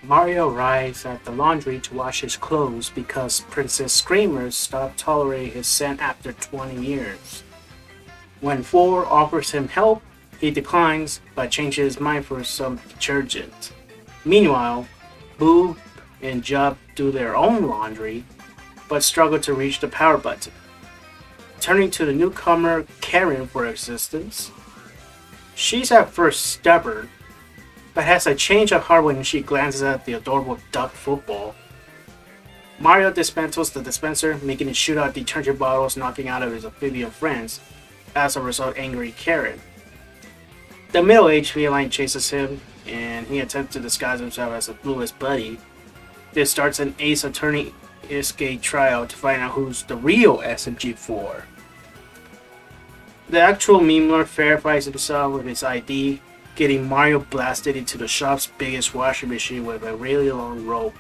Mario arrives at the laundry to wash his clothes because Princess Screamer stopped tolerating his scent after 20 years. When 4 offers him help, he declines but changes his mind for some detergent. Meanwhile, Boo and Jub do their own laundry but struggle to reach the power button. Turning to the newcomer Karen for assistance, she's at first stubborn, but has a change of heart when she glances at the adorable duck football. Mario dismantles the dispenser, making it shoot out detergent bottles, knocking out of his amphibian friends, as a result angry Karen. The middle-aged feline chases him, and he attempts to disguise himself as a bluest buddy. This starts an Ace Attorney escape trial to find out who's the real SMG4. The actual meme lord verifies himself with his ID, getting Mario blasted into the shop's biggest washing machine with a really long rope.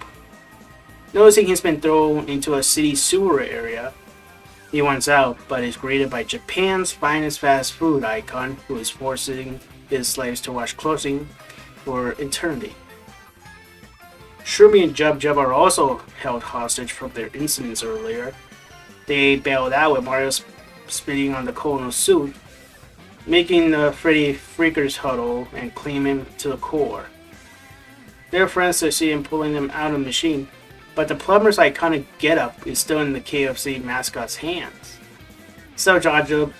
Noticing he's been thrown into a city sewer area, he wants out, but is greeted by Japan's finest fast food icon, who is forcing his slaves to wash clothing for eternity. Shroomy and Jub Jub are also held hostage from their incidents earlier. They bailed out with Mario spitting on the Colonel's suit, making the Freddy Freakers huddle and clean him to the core. Their friends succeed in pulling them out of the machine, but the plumber's iconic getup is still in the KFC mascot's hands. So Jub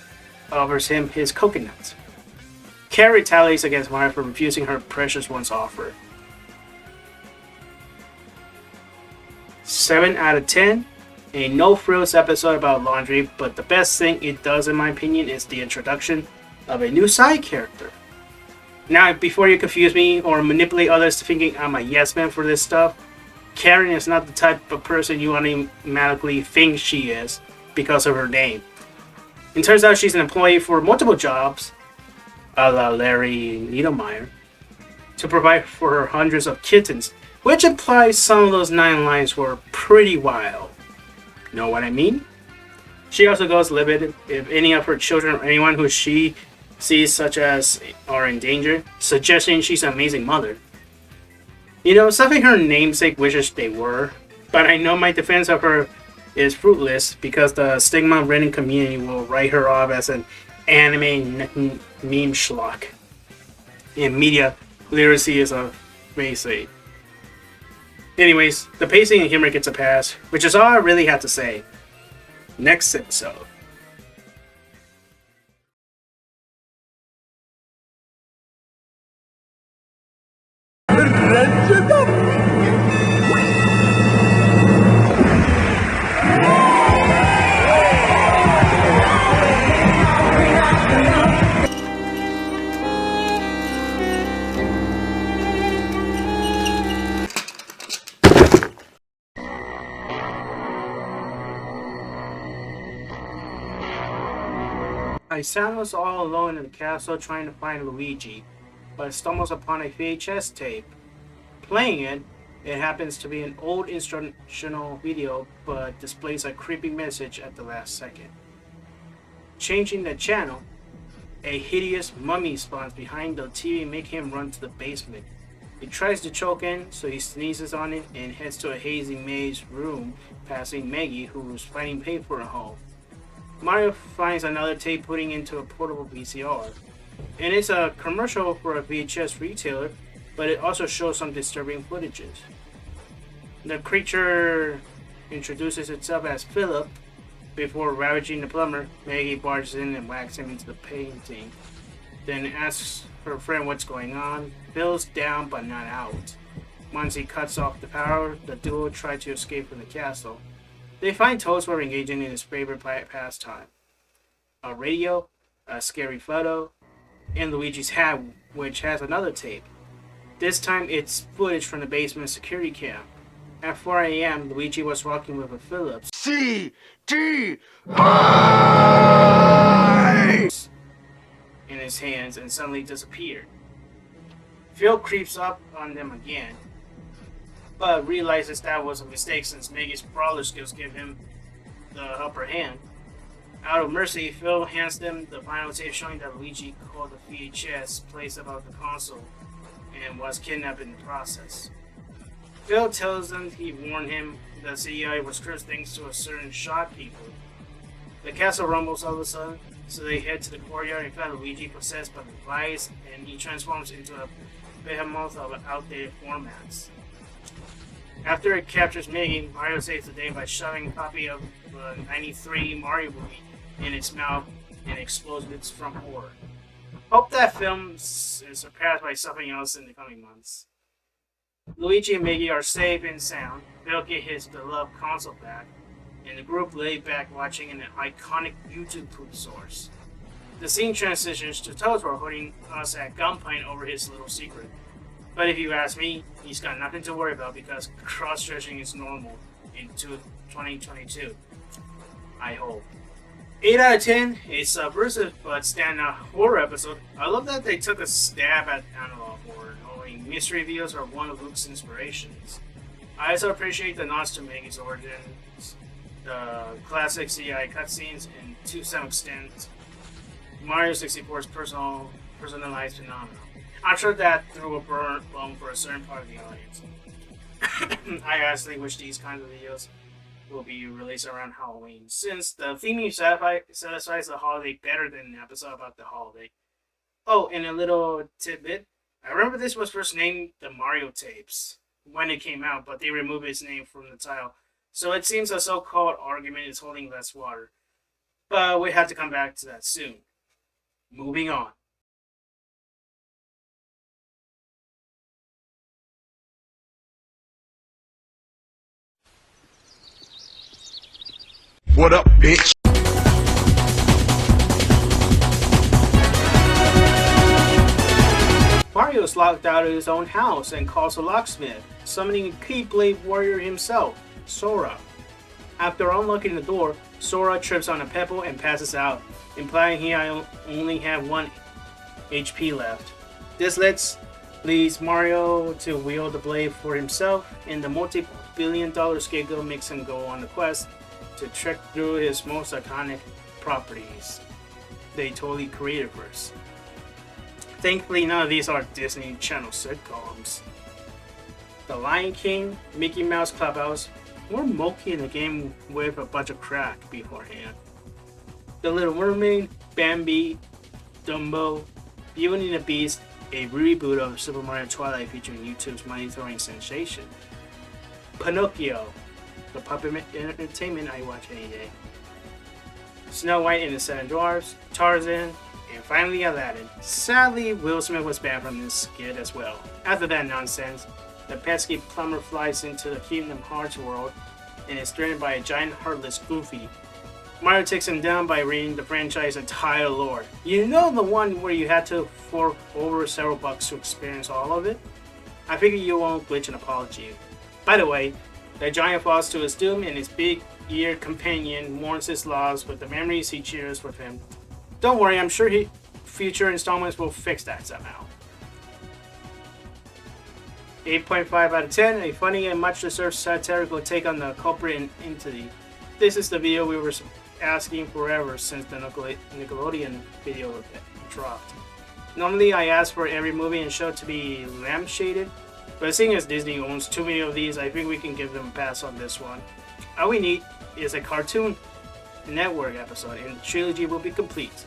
offers him his coconuts. Karen retaliates against Mario for refusing her precious one's offer. 7 out of 10. A no-frills episode about laundry, but the best thing it does in my opinion is the introduction of a new side character. Now, before you confuse me or manipulate others to thinking I'm a yes man for this stuff, Karen is not the type of person you automatically think she is because of her name. It turns out she's an employee for multiple jobs, a la Larry Niedermeyer, to provide for her hundreds of kittens, which implies some of those 9 lines were pretty wild. Know what I mean? She also goes livid if any of her children or anyone who she sees such as are in danger, suggesting she's an amazing mother. You know, something her namesake wishes they were, but I know my defense of her is fruitless because the stigma-ridden community will write her off as an anime meme schlock. And media literacy is a basic. Anyways, the pacing and humor gets a pass, which is all I really have to say. Next episode. Isano is all alone in the castle trying to find Luigi, but stumbles upon a VHS tape. Playing it, it happens to be an old instructional video, but displays a creepy message at the last second. Changing the channel, a hideous mummy spawns behind the TV, making him run to the basement. He tries to choke in, so he sneezes on it and heads to a hazy maze room, passing Meggy, who is fighting pain for her home. Mario finds another tape putting into a portable VCR, and it's a commercial for a VHS retailer, but it also shows some disturbing footages. The creature introduces itself as Philip. Before ravaging the plumber, Meggy barges in and whacks him into the painting, then asks her friend what's going on. Phil's down but not out. Once he cuts off the power, the duo try to escape from the castle. They find Toadsworth engaging in his favorite pastime: a radio, a scary photo, and Luigi's hat, which has another tape. This time it's footage from the basement security cam. At 4 a.m., Luigi was walking with a Phillips in his hands and suddenly disappeared. Phil creeps up on them again, but realizes that was a mistake since Meggy's brawler skills give him the upper hand. Out of mercy, Phil hands them the final tape showing that Luigi called the VHS placed above the console and was kidnapped in the process. Phil tells them he warned him the CEI was cursed thanks to a certain shopkeeper. The castle rumbles all of a sudden, so they head to the courtyard and find Luigi possessed by the device, and he transforms into a behemoth of outdated formats. After it captures Meggy, Mario saves the day by shoving a copy of the '93 Mario movie in its mouth and explodes bits from horror. Hope that film is surpassed by something else in the coming months. Luigi and Meggy are safe and sound. They'll get his beloved console back, and the group lay back watching an iconic YouTube poop source. The scene transitions to Totoro holding us at gunpoint over his little secret. But if you ask me, he's got nothing to worry about because cross-dressing is normal in 2022. I hope. 8 out of 10, a subversive but standout horror episode. I love that they took a stab at analog horror, knowing mystery videos are one of Luke's inspirations. I also appreciate the nods to Meggy's origins, the classic CI cutscenes, and to some extent, Mario 64's personalized phenomenon. I'm sure that threw a bone for a certain part of the audience. I honestly wish these kinds of videos will be released around Halloween, since the theme satisfies the holiday better than an episode about the holiday. Oh, and a little tidbit. I remember this was first named the Mario Tapes when it came out, but they removed its name from the title. So it seems a so-called argument is holding less water. But we have to come back to that soon. Moving on. What up, bitch? Mario is locked out of his own house and calls a locksmith, summoning a Keyblade warrior himself, Sora. After unlocking the door, Sora trips on a pebble and passes out, implying he only had 1 HP left. This leads Mario to wield the blade for himself, and the multi-billion-dollar scapegoat makes him go on a quest to trek through his most iconic properties. They totally created first. Thankfully, none of these are Disney Channel sitcoms. The Lion King, Mickey Mouse Clubhouse, or Moki in the game with a bunch of crack beforehand. The Little Mermaid, Bambi, Dumbo, Beauty and the Beast, a reboot of Super Mario Twilight featuring YouTube's money-throwing sensation. Pinocchio, the puppet entertainment I watch any day. Snow White and the Seven Dwarfs, Tarzan, and finally Aladdin. Sadly, Will Smith was banned from this skit as well. After that nonsense, the pesky plumber flies into the Kingdom Hearts world and is threatened by a giant heartless Goofy. Mario takes him down by reading the franchise's entire lore. You know, the one where you had to fork over several bucks to experience all of it? I figure you won't glitch an apology. By the way, the giant falls to his doom and his big-eared companion mourns his loss with the memories he cheers with him. Don't worry, I'm sure future installments will fix that somehow. 8.5 out of 10, a funny and much-deserved satirical take on the culprit entity. This is the video we were asking forever since the Nickelodeon video dropped. Normally I ask for every movie and show to be lampshaded, but seeing as Disney owns too many of these, I think we can give them a pass on this one. All we need is a Cartoon Network episode and the trilogy will be complete.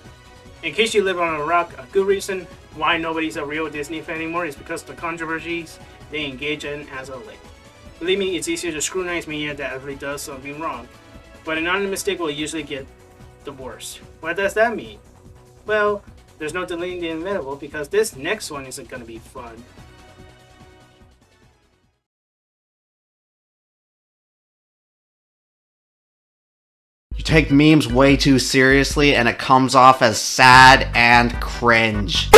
In case you live on a rock, a good reason why nobody's a real Disney fan anymore is because of the controversies they engage in as of late. Believe me, it's easier to scrutinize media that actually does something wrong, but an honest mistake will usually get the worst. What does that mean? Well, there's no delaying the inevitable because this next one isn't going to be fun. You take memes way too seriously and it comes off as sad and cringe.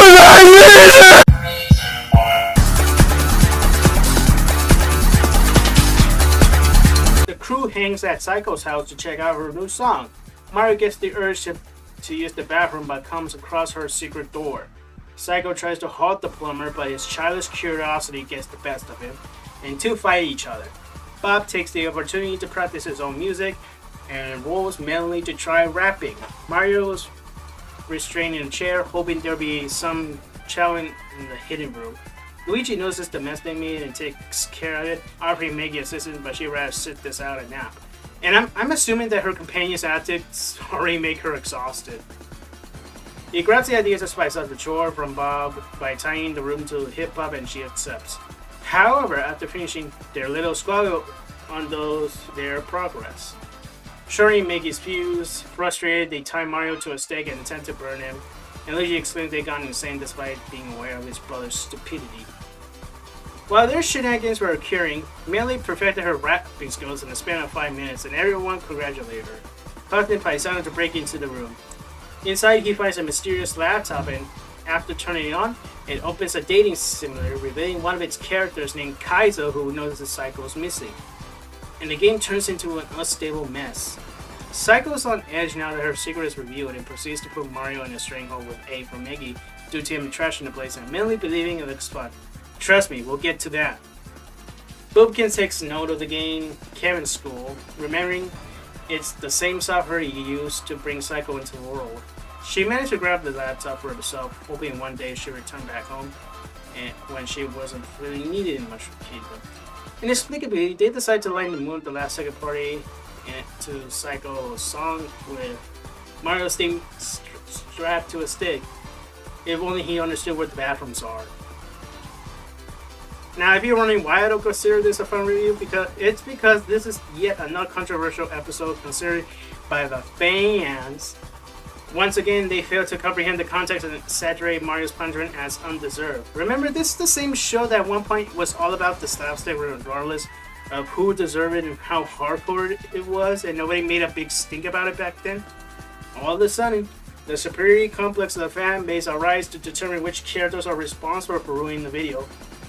The crew hangs at Psycho's house to check out her new song. Mario gets the urge to use the bathroom but comes across her secret door. Psycho tries to halt the plumber, but his childish curiosity gets the best of him, and two fight each other. Bob takes the opportunity to practice his own music and rolls manly to try rapping. Mario is restrained in a chair, hoping there'll be some challenge in the hidden room. Luigi notices the mess they made and takes care of it, offering Meggy assistance, but she'd rather sit this out and nap. And I'm assuming that her companion's antics already make her exhausted. He grabs the idea to spice up the chore from Bob by tying the room to hip hop, and she accepts. However, after finishing their little squabble undoes their progress. Shorting Meggy's fuse, frustrated, they tie Mario to a stake and attempt to burn him, and Luigi exclaims they gone insane despite being aware of his brother's stupidity. While their shenanigans were occurring, Melly perfected her rapping skills in the span of 5 minutes, and everyone congratulated her, causing Paisano to break into the room. Inside, he finds a mysterious laptop, and after turning it on, it opens a dating simulator, revealing one of its characters named Kaizo, who notices Psycho is missing. And the game turns into an unstable mess. Psycho is on edge now that her secret is revealed and proceeds to put Mario in a stranglehold with A for Meggy due to him trashing the place and mentally believing it looks fun. Trust me, we'll get to that. Boobkins takes note of the game Kevin's school, remembering it's the same software he used to bring Psycho into the world. She managed to grab the laptop for herself, hoping one day she'd return back home and when she wasn't really needed in much Kingdom. Inexplicably, they decide to lighten the mood at the last second party to Psycho's song with Mario's theme strapped to a stick. If only he understood where the bathrooms are. Now, if you're wondering why I don't consider this a fun review, because this is yet another controversial episode considered by the fans. Once again, they fail to comprehend the context and exaggerate Mario's punishment as undeserved. Remember, this is the same show that at one point was all about the slapstick regardless of who deserved it and how hardcore it was, and nobody made a big stink about it back then. All of a sudden, the superiority complex of the fan base arises to determine which characters are responsible for ruining the video.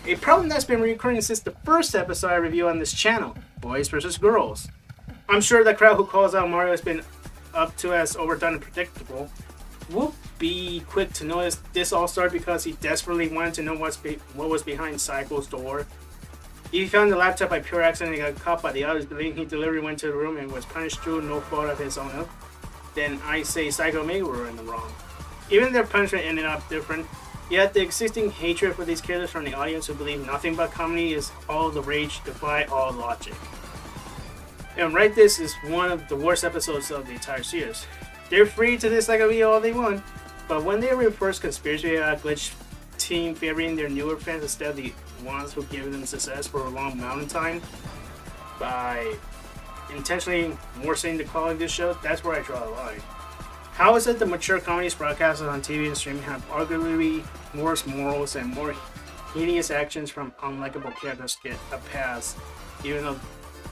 A problem that's been recurring since the first episode I review on this channel, boys versus girls. I'm sure the crowd who calls out Mario has been up to as overdone and predictable will be quick to notice this all started because he desperately wanted to know what was behind Psycho's door. He found the laptop by pure accident and got caught by the others, believing he deliberately went to the room and was punished through no fault of his own. Then I say Psycho Meggy were in the wrong. Even their punishment ended up different, yet the existing hatred for these characters from the audience who believe nothing but comedy is all the rage defy all logic. And right, this is one of the worst episodes of the entire series. They're free to dislike a video all they want, but when they reverse conspiracy glitch team favoring their newer fans instead of the ones who give them success for a long mountain time by intentionally worsening the quality of this show, that's where I draw the line. How is it the mature comedies broadcasted on TV and streaming have arguably worse morals and more hideous actions from unlikable characters get a pass, even though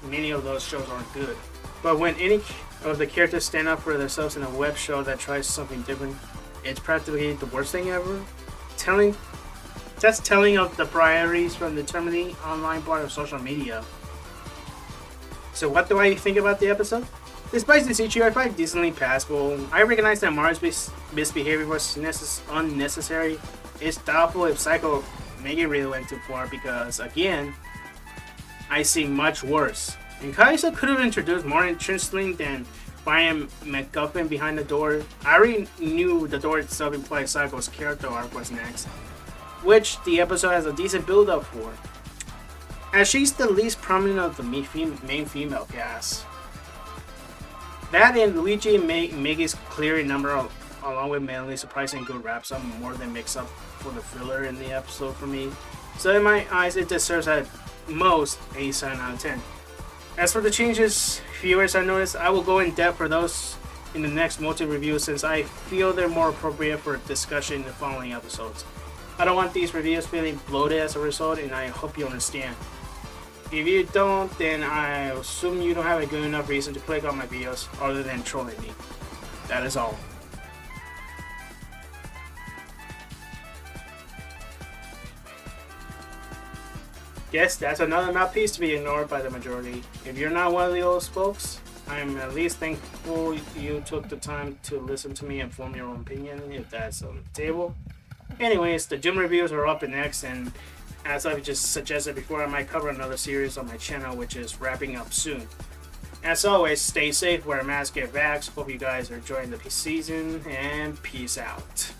many of those shows aren't good? But when any of the characters stand up for themselves in a web show that tries something different, it's practically the worst thing ever. That's telling of the priorities from the determining online part of social media. So what do I think about the episode? Despite the CGI, I find decently passable. I recognize that Mario's misbehavior was unnecessary. It's doubtful if Psycho Meggy really went too far because, again, I see much worse. And Kaizo could have introduced more interesting than finding MacGuffin behind the door. I already knew the door itself implied Psycho's character arc was next, which the episode has a decent build up for, as she's the least prominent of the main female cast. That and Luigi and Meggy's clear number, along with Melly's surprisingly good rap song, more than makes up for the filler in the episode for me. So in my eyes, it deserves at most a 7 out of 10. As for the changes viewers have noticed, I will go in depth for those in the next multi-review since I feel they're more appropriate for discussion in the following episodes. I don't want these reviews feeling bloated as a result, and I hope you understand. If you don't, then I assume you don't have a good enough reason to click on my videos other than trolling me. That is all. Yes, that's another mouthpiece to be ignored by the majority. If you're not one of those folks, I'm at least thankful you took the time to listen to me and form your own opinion, if that's on the table. Anyways, the Doom reviews are up next, and as I've just suggested before, I might cover another series on my channel, which is wrapping up soon. As always, stay safe, wear a mask, get vaxxed. Hope you guys are enjoying the season, and peace out.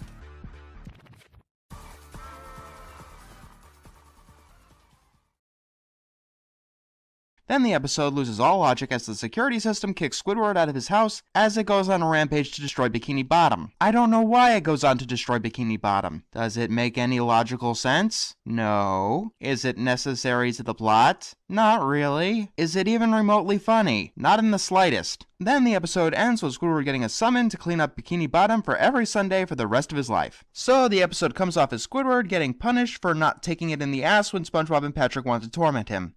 Then the episode loses all logic as the security system kicks Squidward out of his house as it goes on a rampage to destroy Bikini Bottom. I don't know why it goes on to destroy Bikini Bottom. Does it make any logical sense? No. Is it necessary to the plot? Not really. Is it even remotely funny? Not in the slightest. Then the episode ends with Squidward getting a summon to clean up Bikini Bottom for every Sunday for the rest of his life. So the episode comes off as Squidward getting punished for not taking it in the ass when SpongeBob and Patrick want to torment him.